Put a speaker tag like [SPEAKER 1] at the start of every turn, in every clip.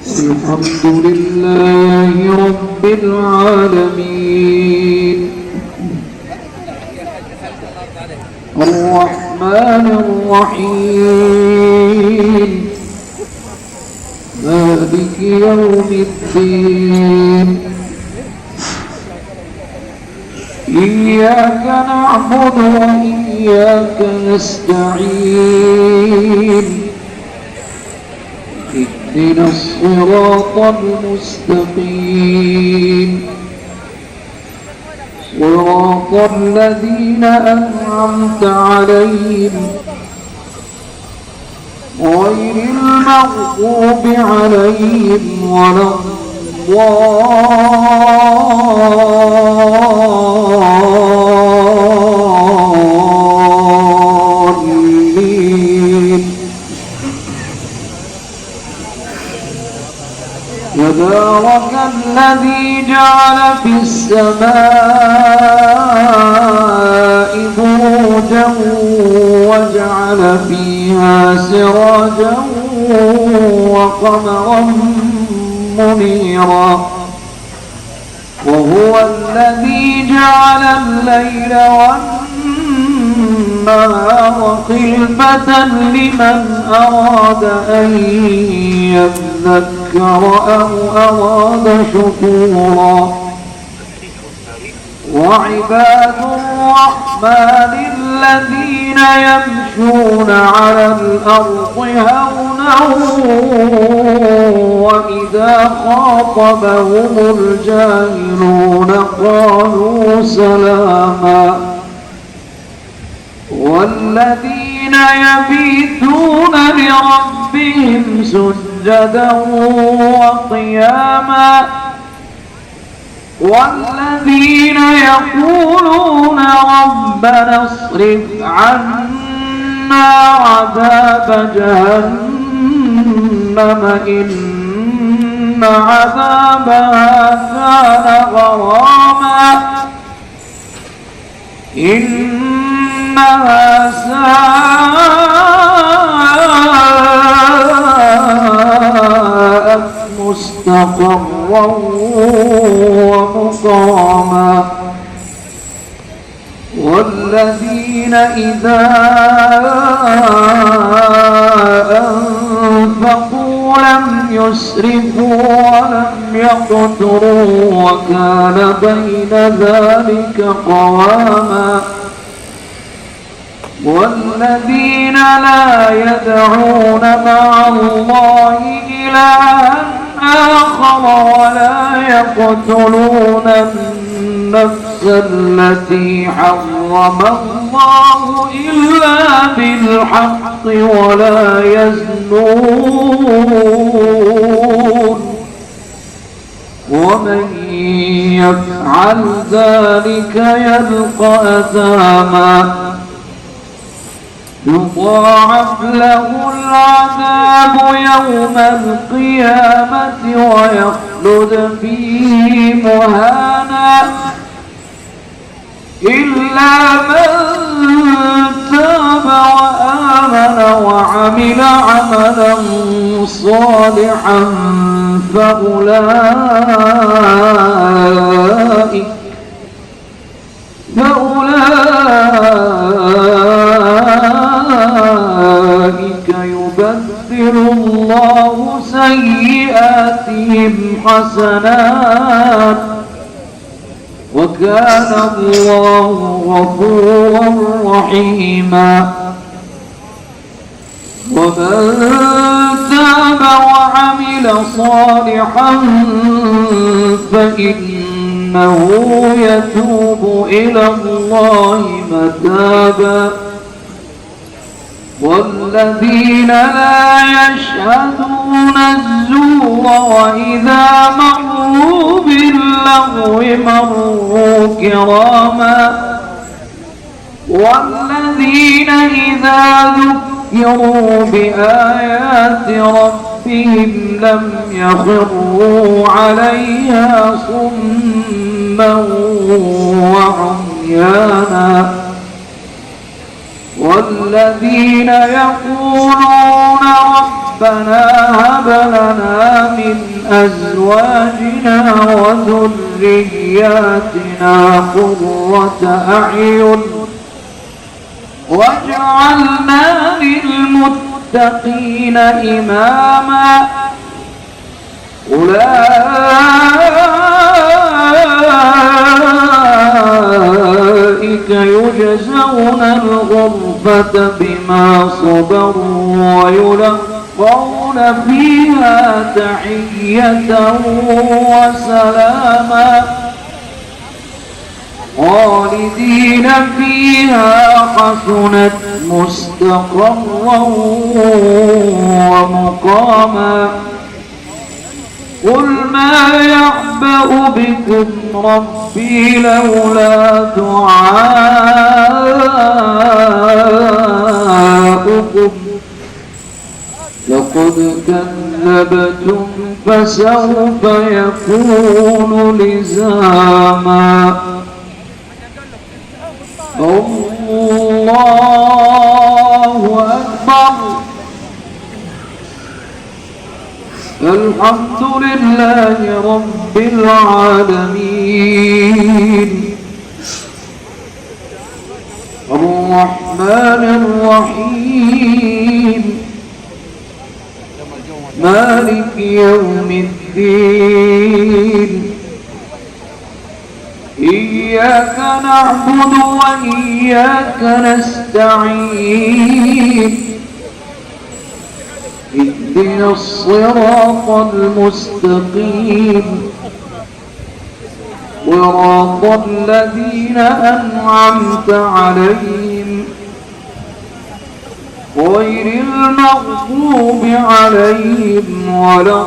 [SPEAKER 1] الحمد لله رب العالمين الرحمن الرحيم مالك يوم الدين إياك نعبد وإياك نستعين اهدنا الصراط المستقيم صراط الذين أنعمت عليهم غير المغضوب عليهم ولا الضالين. تبارك الذي جعل في السماء بروجا وجعل فيها سراجا وقمرا منيرا وهو الذي جعل الليل والنهار خلفة لمن أراد أن يذكر أو أراد شكورا. وعباد الرحمن الذين يمشون على الأرض هونا وإذا خاطبهم الجاهلون قالوا سلاما. والذين يبيتون لربهم سجدا وقياما والذين يقولون ربنا اصرف عنا عذاب جهنم إن عذابها كان غراما إنها ساءت مستقرا ومقاما. والذين إذا أنفقوا لم يسرفوا ولم يقتروا وكان بين ذلك قواما. والذين لا يدعون مع الله إلها آخر ولا يقتلون النفس التي حرم الله إلا بالحق ولا يزنون ومن يفعل ذلك يلقى أثاما يضاعف له العذاب يوم القيامة ويخلد فيه مهانا إلا من تاب وآمن وعمل عملا صالحا فأولئك يبدل الله سيئاتهم حسنات وكان الله غفورا رحيما. ومن تاب وعمل صالحا فإنه يتوب إلى الله متابا. والذين لا يشهدون الزور وإذا مروا باللغو مروا كراما. والذين إذا ذكروا بآيات ربهم لم يخروا عليها صما وعميانا. والذين يقولون ربنا هب لنا من أزواجنا وذرياتنا قرة أعين واجعلنا للمتقين إماما أولئك يجزون الغرفة بما صبروا ويلقون فيها تحية وسلاما خالدين فيها حسنت مستقرا ومقاما قل ما يعبأ بكم ربي لولا دعاؤكم لقد كذبتم فسوف يكون لزاما الله أكبر الحمد لله رب العالمين الرحمن الرحيم مالك يوم الدين إياك نعبد وإياك نستعين اهدنا الصراط المستقيم صراط الذين أنعمت عليهم غير المغضوب عليهم ولا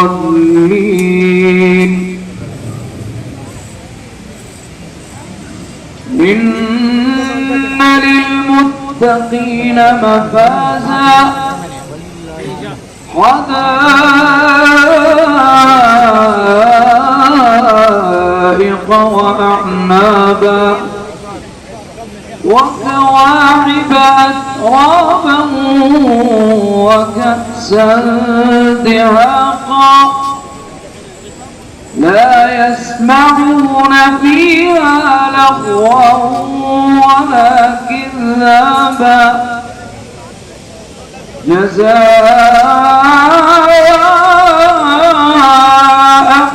[SPEAKER 1] الضالين إن للمتقين مفازا حدائق وأعنابا وكواعب أترابا وكأسا دهاقا لا يسمعون فيها لغوا ولا كذابا جزاء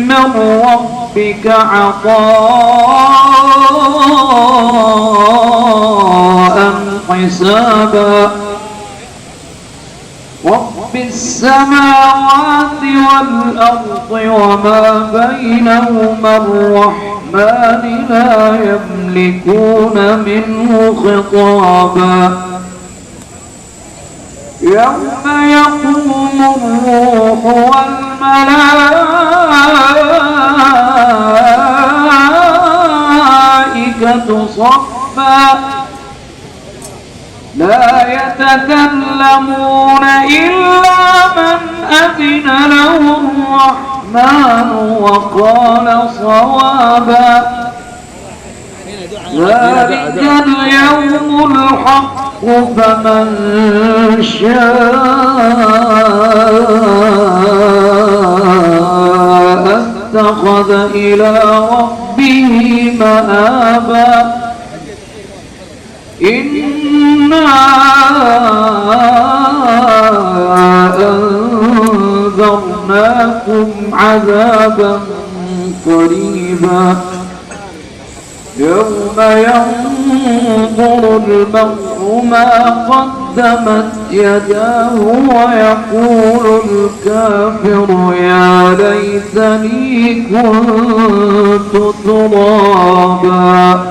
[SPEAKER 1] من ربك عطاء حسابا رب السماوات والأرض وما بينهما الرحمن لا يملكون منه خطابا يوم يقوم الروح والملائكة صفا لا يتكلمون إلا من أذن له الرحمن وقال صوابا ذلك اليوم الحق فمن شاء اتخذ إلى ربه مآبا إنا أنذرناكم عذابا قريبا يوم ينظر المرء ما قدمت يداه ويقول الكافر يا ليتني كنت ترابا